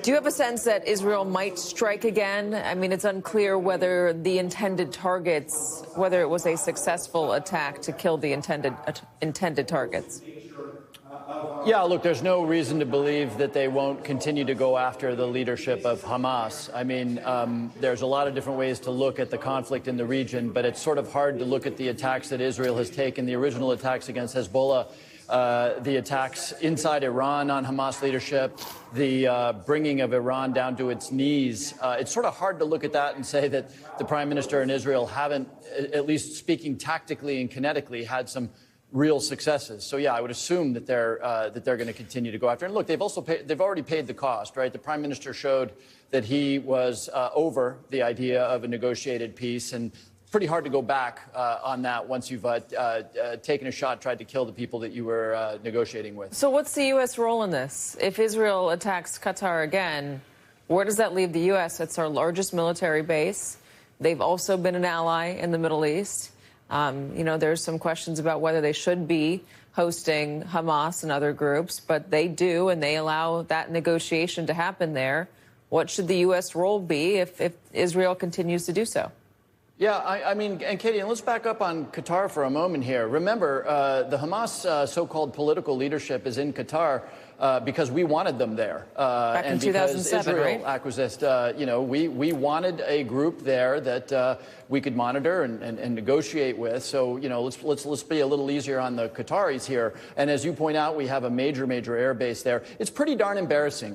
Do you have a sense that Israel might strike again? I mean, it's unclear whether the intended targets, whether it was a successful attack to kill the intended targets. Yeah, look, there's no reason to believe that they won't continue to go after the leadership of Hamas. I mean, there's a lot of different ways to look at the conflict in the region, but it's sort of hard to look at the attacks that Israel has taken, the original attacks against Hezbollah, the attacks inside Iran on Hamas leadership, the bringing of Iran down to its knees. It's sort of hard to look at that and say that the prime minister and Israel haven't, at least speaking tactically and kinetically, had some real successes. So yeah, I would assume that they're going to continue to go after. And look, they've already paid the cost, right? The prime minister showed that he was over the idea of a negotiated peace, and pretty hard to go back on that once you've taken a shot, tried to kill the people that you were negotiating with. So what's the U.S. role in this? If Israel attacks Qatar again, where does that leave the U.S.? It's our largest military base. They've also been an ally in the Middle East. You know, there's some questions about whether they should be hosting Hamas and other groups, but they do, and they allow that negotiation to happen there. What should the U.S. role be if Israel continues to do so? Yeah, I mean, and Katie, let's back up on Qatar for a moment here. Remember, the Hamas so-called political leadership is in Qatar because we wanted them there. Back in 2007, Israel right? acquiesced, you know, we wanted a group there that we could monitor and negotiate with. So, you know, let's be a little easier on the Qataris here. And as you point out, we have a major air base there. It's pretty darn embarrassing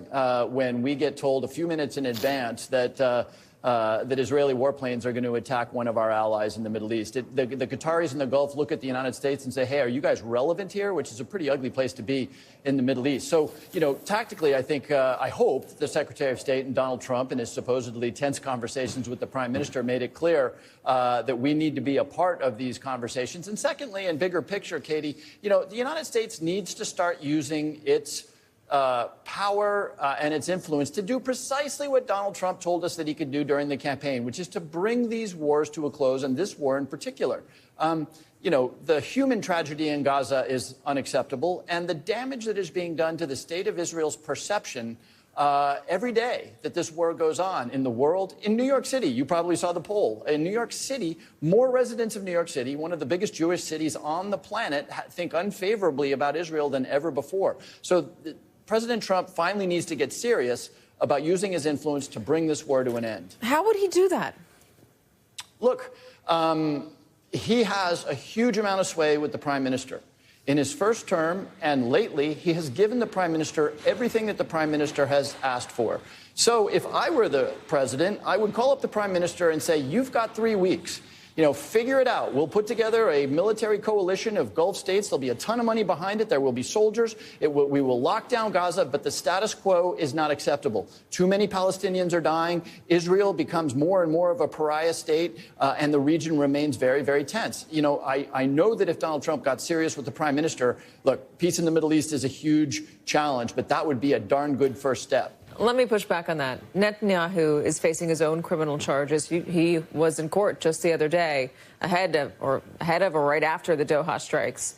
when we get told a few minutes in advance that that Israeli warplanes are going to attack one of our allies in the Middle East. The Qataris in the Gulf look at the United States and say, hey, are you guys relevant here? Which is a pretty ugly place to be in the Middle East. So, you know, tactically, I think, I hope the Secretary of State and Donald Trump in his supposedly tense conversations with the Prime Minister made it clear that we need to be a part of these conversations. And secondly, in bigger picture, Katie, you know, the United States needs to start using its power and its influence to do precisely what Donald Trump told us that he could do during the campaign, which is to bring these wars to a close, and this war in particular. You know, the human tragedy in Gaza is unacceptable, and the damage that is being done to the state of Israel's perception every day that this war goes on in the world. In New York City, you probably saw the poll. In New York City, more residents of New York City, one of the biggest Jewish cities on the planet, think unfavorably about Israel than ever before. So President Trump finally needs to get serious about using his influence to bring this war to an end. How would he do that? Look, he has a huge amount of sway with the prime minister. In his first term and lately, he has given the prime minister everything that the prime minister has asked for. So if I were the president, I would call up the prime minister and say, you've got 3 weeks. You know, figure it out. We'll put together a military coalition of Gulf states. There'll be a ton of money behind it. There will be soldiers. We will lock down Gaza, but the status quo is not acceptable. Too many Palestinians are dying. Israel becomes more and more of a pariah state, and the region remains very tense. You know, I know that if Donald Trump got serious with the prime minister, look, peace in the Middle East is a huge challenge, but that would be a darn good first step. Let me push back on that. Netanyahu is facing his own criminal charges. He was in court just the other day, ahead of or right after the Doha strikes.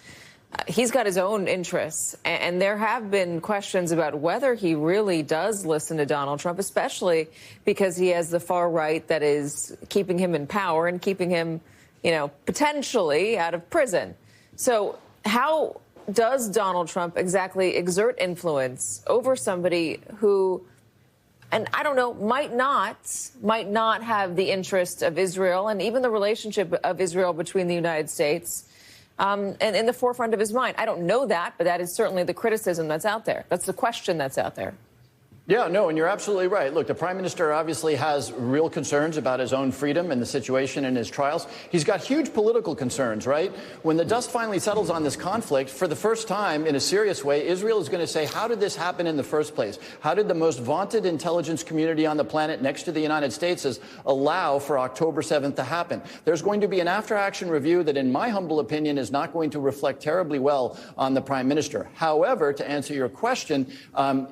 He's got his own interests, and there have been questions about whether he really does listen to Donald Trump, especially because he has the far right that is keeping him in power and keeping him, you know, potentially out of prison. So how does Donald Trump exactly exert influence over somebody who, and I don't know, might not have the interest of Israel and even the relationship of Israel between the United States and in the forefront of his mind? I don't know that, but that is certainly the criticism that's out there. That's the question that's out there. Yeah, no, and you're absolutely right. Look, the prime minister obviously has real concerns about his own freedom and the situation in his trials. He's got huge political concerns, right? When the dust finally settles on this conflict, for the first time in a serious way, Israel is going to say, how did this happen in the first place? How did the most vaunted intelligence community on the planet next to the United States allow for October 7th to happen? There's going to be an after-action review that, in my humble opinion, is not going to reflect terribly well on the prime minister. However, to answer your question,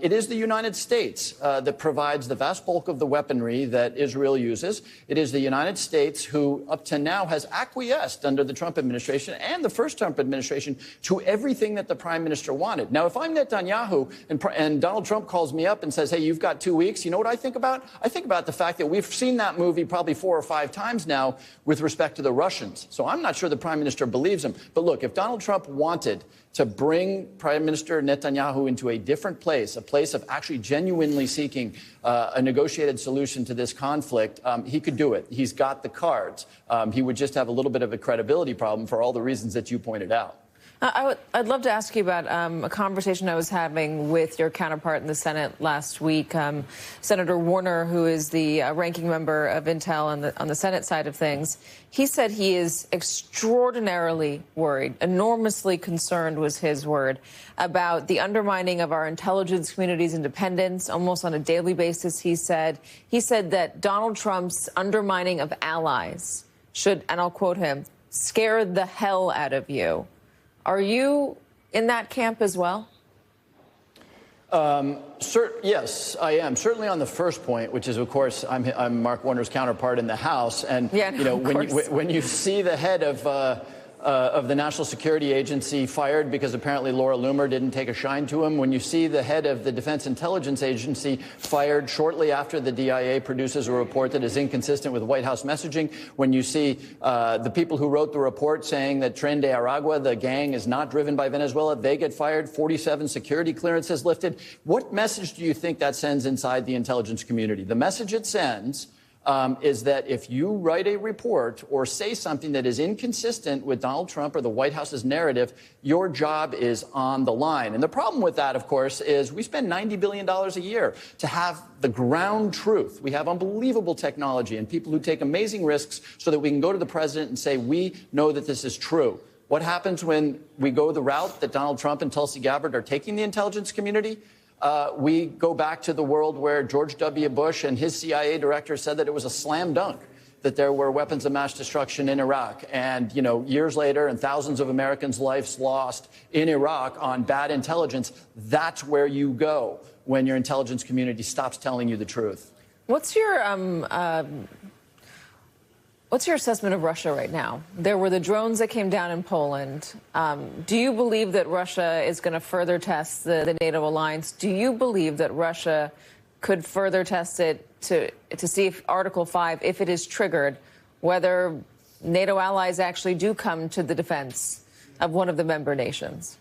it is the United States States that provides the vast bulk of the weaponry that Israel uses. It is the United States who, up to now, has acquiesced under the Trump administration and the first Trump administration to everything that the prime minister wanted. Now, if I'm Netanyahu and Donald Trump calls me up and says, hey, you've got 2 weeks, you know what I think about? I think about the fact that we've seen that movie probably 4 or 5 times now with respect to the Russians. So I'm not sure the prime minister believes him. But look, if Donald Trump wanted to bring Prime Minister Netanyahu into a different place, a place of actually genuinely seeking a negotiated solution to this conflict, he could do it. He's got the cards. He would just have a little bit of a credibility problem for all the reasons that you pointed out. I'd love to ask you about a conversation I was having with your counterpart in the Senate last week, Senator Warner, who is the ranking member of Intel on the Senate side of things. He said he is extraordinarily worried, enormously concerned was his word, about the undermining of our intelligence community's independence almost on a daily basis, he said. He said that Donald Trump's undermining of allies should, and I'll quote him, scare the hell out of you. Are you in that camp as well? Yes, I am. Certainly on the first point, which is, of course, I'm Mark Warner's counterpart in the House. And, yeah, no, you know, when you see the head of the National Security Agency fired because apparently Laura Loomer didn't take a shine to him, when you see the head of the Defense Intelligence Agency fired shortly after the DIA produces a report that is inconsistent with White House messaging, when you see the people who wrote the report saying that Tren de Aragua, the gang, is not driven by Venezuela, they get fired, 47 security clearances lifted. What message do you think that sends inside the intelligence community? The message it sends is that if you write a report or say something that is inconsistent with Donald Trump or the White House's narrative, your job is on the line. And the problem with that, of course, is we spend $90 billion a year to have the ground truth. We have unbelievable technology and people who take amazing risks so that we can go to the president and say, we know that this is true. What happens when we go the route that Donald Trump and Tulsi Gabbard are taking the intelligence community? We go back to the world where George W. Bush and his CIA director said that it was a slam dunk, that there were weapons of mass destruction in Iraq. And, you know, years later and thousands of Americans' lives lost in Iraq on bad intelligence. That's where you go when your intelligence community stops telling you the truth. What's your assessment of Russia right now? There were the drones that came down in Poland. Do you believe that Russia is going to further test the NATO alliance? Do you believe that Russia could further test it to see if Article 5, if it is triggered, whether NATO allies actually do come to the defense of one of the member nations?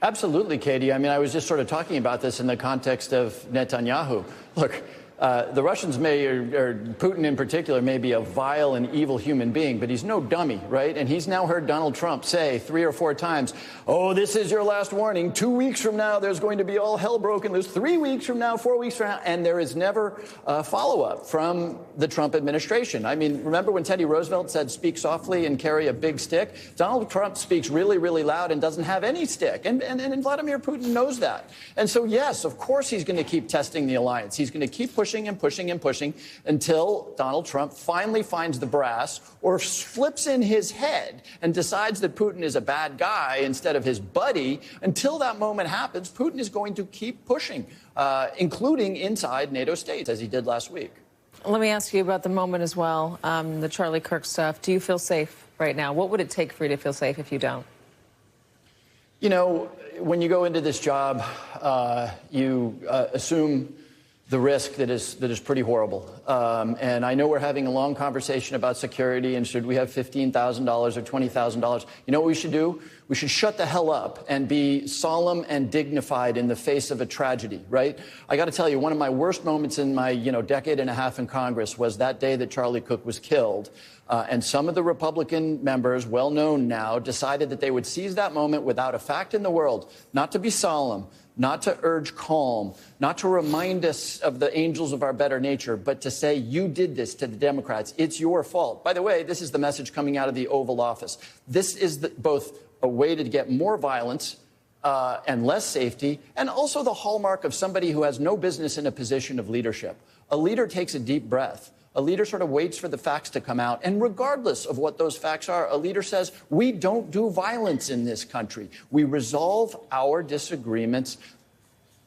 Absolutely, Katie. I mean, I was just sort of talking about this in the context of Netanyahu. Look, the Russians or Putin in particular, may be a vile and evil human being, but he's no dummy, right? And he's now heard Donald Trump say 3 or 4 times, oh, this is your last warning. 2 weeks from now, there's going to be all hell broken loose. 3 weeks from now, 4 weeks from now. And there is never a follow-up from the Trump administration. I mean, remember when Teddy Roosevelt said, speak softly and carry a big stick? Donald Trump speaks really, really loud and doesn't have any stick. And Vladimir Putin knows that. And so, yes, of course, he's going to keep testing the alliance. He's going to keep pushing and pushing and pushing until Donald Trump finally finds the brass or flips in his head and decides that Putin is a bad guy instead of his buddy. Until that moment happens, Putin is going to keep pushing, including inside NATO states, as he did last week. Let me ask you about the moment as well, the Charlie Kirk stuff. Do you feel safe right now? What would it take for you to feel safe if you don't? You know, when you go into this job, you assume the risk that is pretty horrible. And I know we're having a long conversation about security and should we have $15,000 or $20,000. You know what we should do? We should shut the hell up and be solemn and dignified in the face of a tragedy, right? I got to tell you, one of my worst moments in my, decade and a half in Congress was that day that Charlie Kirk was killed. And some of the Republican members, well known now, decided that they would seize that moment without a fact in the world, not to be solemn, not to urge calm, not to remind us of the angels of our better nature, but to say, you did this to the Democrats. It's your fault. By the way, this is the message coming out of the Oval Office. This is both a way to get more violence and less safety, and also the hallmark of somebody who has no business in a position of leadership. A leader takes a deep breath. A leader sort of waits for the facts to come out. And regardless of what those facts are, a leader says, we don't do violence in this country. We resolve our disagreements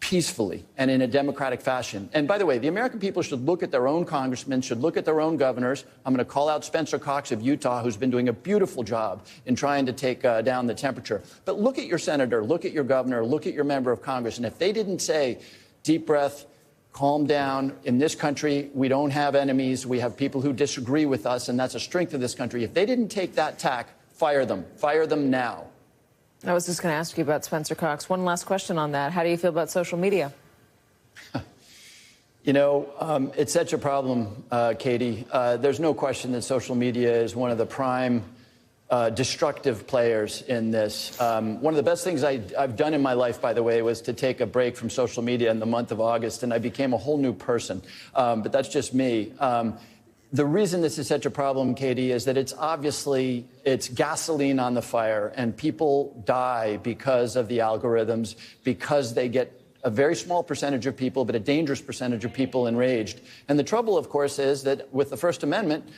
peacefully and in a democratic fashion. And by the way, the American people should look at their own congressmen, should look at their own governors. I'm going to call out Spencer Cox of Utah, who's been doing a beautiful job in trying to take down the temperature. But look at your senator, look at your governor, look at your member of Congress. And if they didn't say, deep breath, calm down. In this country, we don't have enemies. We have people who disagree with us, and that's a strength of this country. If they didn't take that tack, fire them. Fire them now. I was just going to ask you about Spencer Cox. One last question on that. How do you feel about social media? You know, it's such a problem, Katie. There's no question that social media is one of the prime destructive players in this. One of the best things I've done in my life, by the way, was to take a break from social media in the month of August, and I became a whole new person. But that's just me. The reason this is such a problem, Katie, is that it's gasoline on the fire, and people die because of the algorithms, because they get a very small percentage of people, but a dangerous percentage of people enraged. And the trouble, of course, is that with the First Amendment,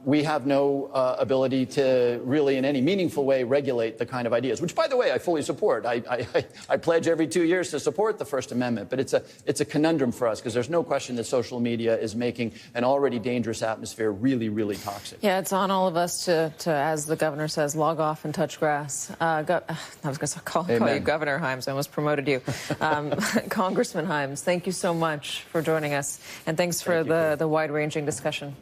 we have no ability to really in any meaningful way regulate the kind of ideas, which, by the way, I fully support. I pledge every 2 years to support the First Amendment. But it's a conundrum for us because there's no question that social media is making an already dangerous atmosphere really, really toxic. Yeah, it's on all of us to as the governor says, log off and touch grass. I was going to call you Governor Himes. I almost promoted you. Congressman Himes, thank you so much for joining us. And thanks for the wide-ranging discussion.